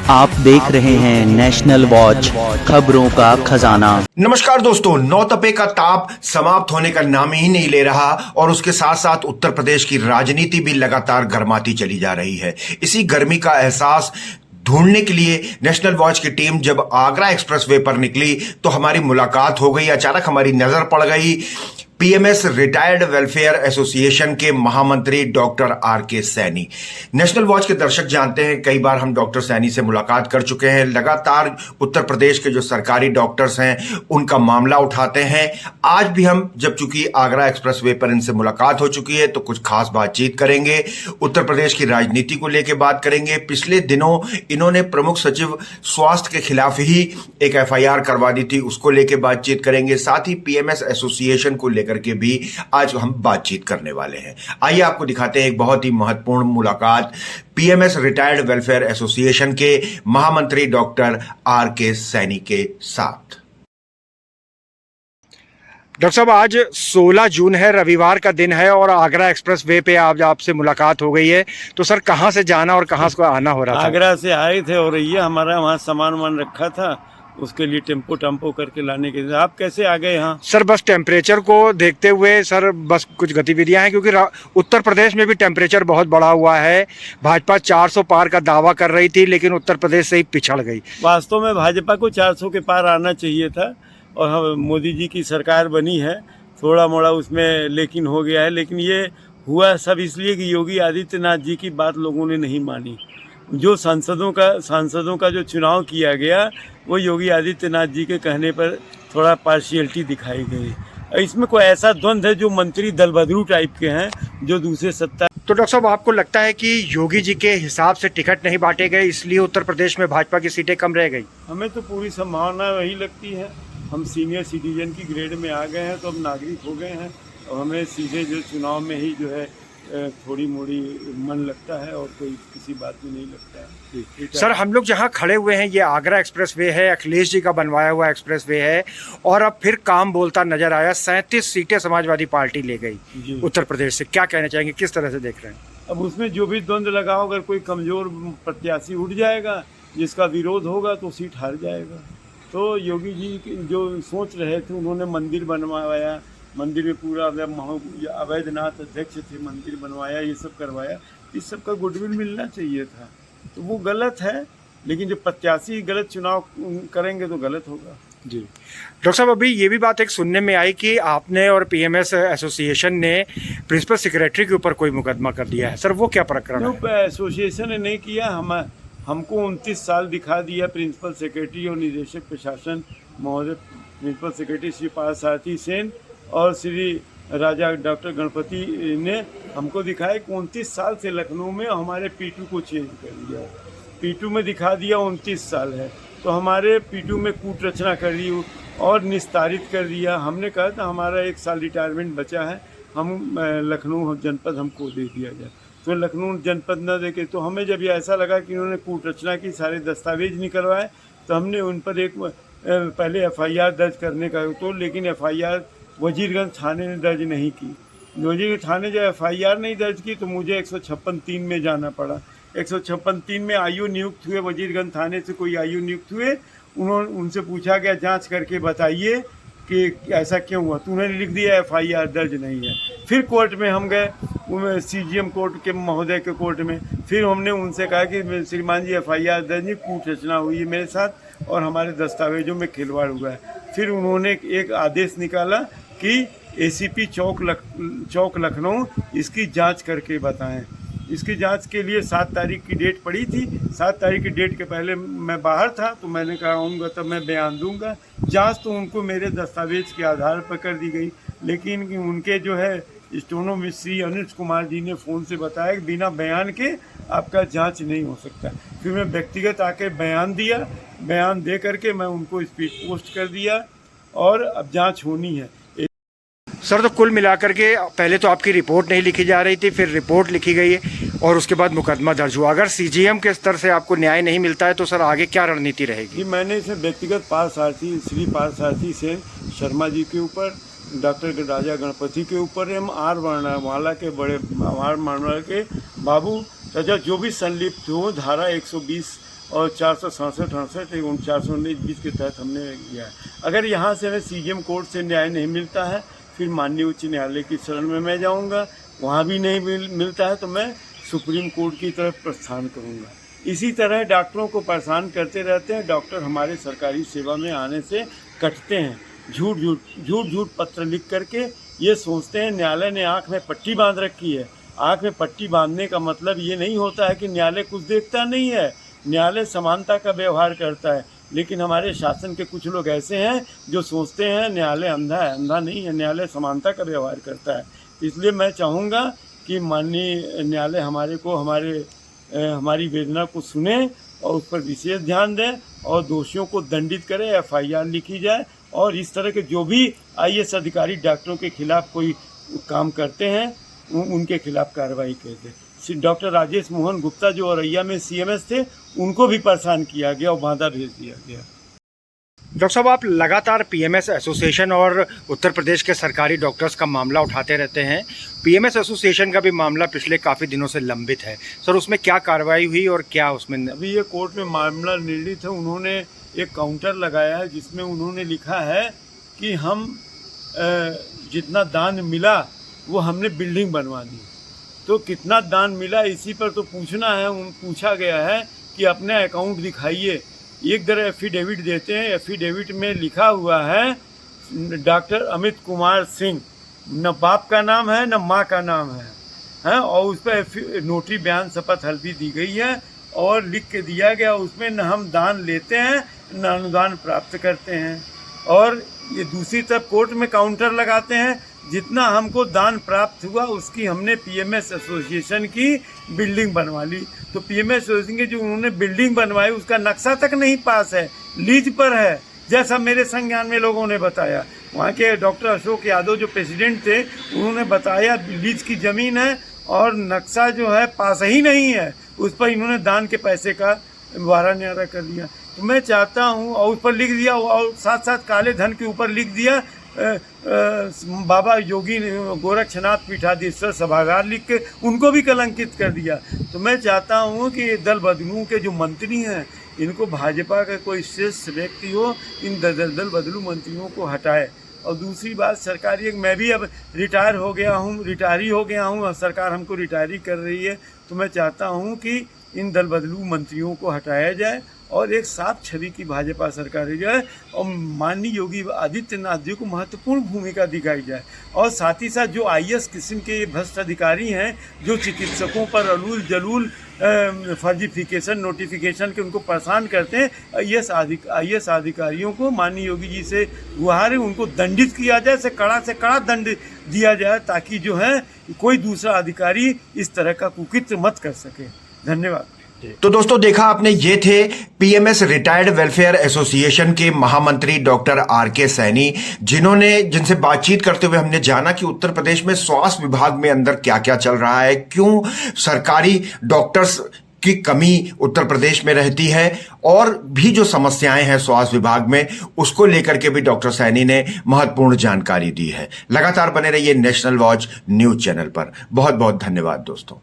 आप देख रहे हैं नेशनल वॉच, खबरों का खजाना। नमस्कार दोस्तों, नौतपे का ताप समाप्त होने का नाम ही नहीं ले रहा और उसके साथ साथ उत्तर प्रदेश की राजनीति भी लगातार गर्माती चली जा रही है। इसी गर्मी का एहसास ढूंढने के लिए नेशनल वॉच की टीम जब आगरा एक्सप्रेसवे पर निकली तो हमारी मुलाकात हो गई। अचानक हमारी नजर पड़ गई पीएमएस रिटायर्ड वेलफेयर एसोसिएशन के महामंत्री doctor R K. Saini. National Watch के दर्शक जानते हैं, कई बार हम डॉक्टर सैनी से मुलाकात कर चुके हैं। लगातार उत्तर प्रदेश के जो सरकारी डॉक्टर्स हैं उनका मामला उठाते हैं। आज भी हम, जब चूंकि आगरा एक्सप्रेसवे पर इनसे मुलाकात हो चुकी है, तो कुछ खास बातचीत करेंगे। उत्तर प्रदेश की राजनीति को लेकर बात करेंगे। पिछले दिनों इन्होंने प्रमुख सचिव स्वास्थ्य के खिलाफ ही एक एफआईआर करवा दी थी, उसको लेकर बातचीत करेंगे। साथ ही पीएमएस एसोसिएशन को लेकर के भी आज हम बातचीत करने वाले हैं। आइए आपको दिखाते हैं एक बहुत ही महत्वपूर्ण मुलाकात पीएमएस रिटायर्ड वेलफेयर एसोसिएशन के महामंत्री डॉक्टर आर.के. सैनी के साथ। डॉक्टर साहब, आज 16 जून है, रविवार का दिन है और आगरा एक्सप्रेस वे पे आज आपसे मुलाकात हो गई है। तो सर, कहाँ से जाना और कहाँ से आना हो रहा था? आगरा से आए थे और ये हमारा वहाँ सामान रखा था, उसके लिए टेम्पो करके लाने के लिए। आप कैसे आ गए यहाँ? सर, बस टेम्परेचर को देखते हुए सर, बस कुछ गतिविधियां हैं, क्योंकि उत्तर प्रदेश में भी टेम्परेचर बहुत बढ़ा हुआ है। भाजपा 400 पार का दावा कर रही थी, लेकिन उत्तर प्रदेश से ही पिछड़ गई। वास्तव में भाजपा को 400 के पार आना चाहिए था और हम मोदी जी की सरकार बनी है, थोड़ा मोड़ा उसमें लेकिन हो गया है। लेकिन ये हुआ सब इसलिए कि योगी आदित्यनाथ जी की बात लोगों ने नहीं मानी। जो सांसदों का जो चुनाव किया गया वो योगी आदित्यनाथ जी के कहने पर थोड़ा पार्शियलिटी दिखाई गई। इसमें कोई ऐसा द्वंद्व है जो मंत्री दलबदलू टाइप के हैं, जो दूसरे सत्ता। तो डॉक्टर साहब, आपको लगता है कि योगी जी के हिसाब से टिकट नहीं बांटे गए, इसलिए उत्तर प्रदेश में भाजपा की सीटें कम रह गई? हमें तो पूरी संभावना वही लगती है। हम सीनियर सिटीजन की ग्रेड में आ गए हैं, तो अब नागरिक हो गए हैं और हमें सीधे जो चुनाव में ही जो है थोड़ी मोड़ी मन लगता है और कोई किसी बात में नहीं लगता है। सर, हम लोग जहाँ खड़े हुए हैं ये आगरा एक्सप्रेस वे है, अखिलेश जी का बनवाया हुआ एक्सप्रेस वे है, और अब फिर काम बोलता नजर आया। 37 सीटें समाजवादी पार्टी ले गई उत्तर प्रदेश से। क्या कहना चाहेंगे, किस तरह से देख रहे हैं? अब उसमें जो भी द्वंद्व लगाओ, अगर कोई कमजोर प्रत्याशी उठ जाएगा जिसका विरोध होगा तो सीट हार जाएगा। तो योगी जी जो सोच रहे थे, उन्होंने मंदिर बनवाया, मंदिर में पूरा अवैधनाथ अध्यक्ष थे, मंदिर बनवाया, ये सब करवाया। इस सब का गुडविल मिलना चाहिए था, तो वो गलत है। लेकिन जब प्रत्याशी गलत चुनाव करेंगे तो गलत होगा। जी डॉक्टर साहब, अभी ये भी बात एक सुनने में आई कि आपने और पीएमएस एसोसिएशन ने प्रिंसिपल सेक्रेटरी के ऊपर कोई मुकदमा कर दिया है। सर, वो क्या प्रकरण है? एसोसिएशन ने नहीं किया, हमको 29 साल दिखा दिया प्रिंसिपल सेक्रेटरी और निदेशक प्रशासन महोदय, प्रिंसिपल सेक्रेटरी श्री पार्थसारथी सेन और श्री राजा डॉक्टर गणपति ने हमको दिखाया कि 29 साल से लखनऊ में हमारे P2 को चेंज कर दिया। P2 में दिखा दिया 29 साल है, तो हमारे P2 में कूट रचना कर दी और निस्तारित कर दिया। हमने कहा था हमारा 1 साल रिटायरमेंट बचा है, हम लखनऊ जनपद हमको दे दिया जाए। तो लखनऊ जनपद न देके, तो हमें जब ये ऐसा लगा कि उन्होंने कूट रचना की, सारे दस्तावेज निकलवाए, तो हमने उन पर एक पहले एफआईआर दर्ज करने का, तो लेकिन एफआईआर वजीरगंज थाने ने दर्ज नहीं की। वजीरगंज थाने जब एफआईआर नहीं दर्ज की तो मुझे 156(3) में जाना पड़ा। 156(3) में आयु नियुक्त हुए, वजीरगंज थाने से कोई आयु नियुक्त हुए। उनसे पूछा गया जांच करके बताइए कि ऐसा क्यों हुआ, तो उन्होंने लिख दिया एफआईआर दर्ज नहीं है। फिर कोर्ट में हम गए, सीजीएम कोर्ट के महोदय के कोर्ट में। फिर हमने उनसे कहा कि श्रीमान जी एफआईआर दर्ज नहीं, कूट रचना हुई है मेरे साथ और हमारे दस्तावेजों में खिलवाड़ हुआ है। फिर उन्होंने एक आदेश निकाला कि एसीपी चौक लखनऊ इसकी जांच करके बताएं। इसकी जांच के लिए 7 तारीख की डेट पड़ी थी। 7 तारीख की डेट के पहले मैं बाहर था, तो मैंने कहा आऊँगा तब मैं बयान दूंगा। जांच तो उनको मेरे दस्तावेज के आधार पर कर दी गई, लेकिन उनके जो है स्टोनो मिस्त्री अनुज कुमार जी ने फ़ोन से बताया कि बिना बयान के आपका जांच नहीं हो सकता। फिर मैं व्यक्तिगत आके बयान दिया, बयान दे करके मैं उनको स्पीड पोस्ट कर दिया और अब जांच होनी है। सर, तो कुल मिलाकर के पहले तो आपकी रिपोर्ट नहीं लिखी जा रही थी, फिर रिपोर्ट लिखी गई है और उसके बाद मुकदमा दर्ज हुआ। अगर सीजीएम के स्तर से आपको न्याय नहीं मिलता है तो सर आगे क्या रणनीति रहेगी? मैंने इसे व्यक्तिगत श्री पार्थसारथी सेन शर्मा जी के ऊपर, डॉक्टर राजा गणपति के ऊपर, हम आर वर्णमाला के बड़े आर वर्णमाला के बाबू तथा जो भी संलिप्त हो धारा 120 और 467-68 एवं 419-20 के तहत हमने किया है। अगर यहाँ से हमें CJM कोर्ट से न्याय नहीं मिलता है, फिर माननीय उच्च न्यायालय की शरण में मैं जाऊँगा। वहाँ भी नहीं मिलता है तो मैं सुप्रीम कोर्ट की तरफ प्रस्थान करूँगा। इसी तरह डॉक्टरों को परेशान करते रहते हैं। डॉक्टर हमारे सरकारी सेवा में आने से कटते हैं, झूठ पत्र लिख करके ये सोचते हैं न्यायालय ने आँख में पट्टी बांध रखी है। आँख में पट्टी बांधने का मतलब ये नहीं होता है कि न्यायालय कुछ देखता नहीं है। न्यायालय समानता का व्यवहार करता है, लेकिन हमारे शासन के कुछ लोग ऐसे हैं जो सोचते हैं न्यायालय अंधा है। अंधा नहीं है, न्यायालय समानता का व्यवहार करता है। इसलिए मैं चाहूँगा कि माननीय न्यायालय हमारी वेदना को सुने और उस पर विशेष ध्यान दें और दोषियों को दंडित करें, FIR लिखी जाए और इस तरह के जो भी IAS अधिकारी डॉक्टरों के खिलाफ कोई काम करते हैं उनके खिलाफ कार्रवाई करते। डॉक्टर राजेश मोहन गुप्ता जो औरैया में CMS थे, उनको भी परेशान किया गया और बांदा भेज दिया गया। डॉक्टर साहब, आप लगातार PMS एसोसिएशन और उत्तर प्रदेश के सरकारी डॉक्टर्स का मामला उठाते रहते हैं। PMS एसोसिएशन का भी मामला पिछले काफ़ी दिनों से लंबित है। सर, उसमें क्या कार्रवाई हुई और क्या उसमें अभी ये कोर्ट में मामला निर्णित है। उन्होंने एक काउंटर लगाया है जिसमें उन्होंने लिखा है कि हम जितना दान मिला वो हमने बिल्डिंग बनवा दी। तो कितना दान मिला इसी पर तो पूछना है। पूछा गया है कि अपने अकाउंट दिखाइए। एक तरह एफिडेविट देते हैं। एफिडेविट में लिखा हुआ है डॉक्टर अमित कुमार सिंह, न बाप का नाम है न माँ का नाम है, और उस पर नोटरी बयान शपथ हल्फी दी गई है और लिख के दिया गया उसमें न हम दान लेते हैं न अनुदान प्राप्त करते हैं। और ये दूसरी तरफ कोर्ट में काउंटर लगाते हैं, जितना हमको दान प्राप्त हुआ उसकी हमने PMS एसोसिएशन की बिल्डिंग बनवा ली। तो PMS एसोसिएशन की जो उन्होंने बिल्डिंग बनवाई उसका नक्शा तक नहीं पास है, लीज पर है, जैसा मेरे संज्ञान में लोगों ने बताया। वहाँ के डॉक्टर अशोक यादव जो प्रेसिडेंट थे उन्होंने बताया लीज की ज़मीन है और नक्शा जो है पास ही नहीं है। उस पर इन्होंने दान के पैसे का वारा न्यारा कर दिया। तो मैं चाहता हूँ, और उस पर लिख दिया, और साथ साथ काले धन के ऊपर लिख दिया बाबा योगी गोरक्षनाथ पीठाधीश्वर सभागार, लिख के उनको भी कलंकित कर दिया। तो मैं चाहता हूँ कि दल बदलू के जो मंत्री हैं इनको भाजपा का कोई श्रेष्ठ व्यक्ति हो, इन दल बदलू मंत्रियों को हटाए। और दूसरी बात, सरकारी मैं भी अब रिटायर हो गया हूँ और सरकार हमको रिटायरी कर रही है। तो मैं चाहता हूँ कि इन दल बदलू मंत्रियों को हटाया जाए और एक साफ छवि की भाजपा सरकार जाए और माननीय योगी आदित्यनाथ जी को महत्वपूर्ण भूमिका दिखाई जाए। और साथ ही साथ जो IAS किस्म के भ्रष्ट अधिकारी हैं जो चिकित्सकों पर अलूल जलूल फर्जिफिकेशन नोटिफिकेशन के उनको परेशान करते हैं, IAS अधिकारियों को माननीय योगी जी से गुहार है उनको दंडित किया जाए, से कड़ा दंड दिया जाए, ताकि जो है कोई दूसरा अधिकारी इस तरह का कुकृत्य मत कर सके। धन्यवाद। तो दोस्तों, देखा आपने, ये थे PMS रिटायर्ड वेलफेयर एसोसिएशन के महामंत्री डॉक्टर RK सैनी, जिनसे बातचीत करते हुए हमने जाना कि उत्तर प्रदेश में स्वास्थ्य विभाग में अंदर क्या क्या चल रहा है, क्यों सरकारी डॉक्टर्स की कमी उत्तर प्रदेश में रहती है, और भी जो समस्याएं हैं स्वास्थ्य विभाग में उसको लेकर के भी डॉक्टर सैनी ने महत्वपूर्ण जानकारी दी है। लगातार बने रहिए नेशनल वॉच न्यूज चैनल पर। बहुत बहुत धन्यवाद दोस्तों।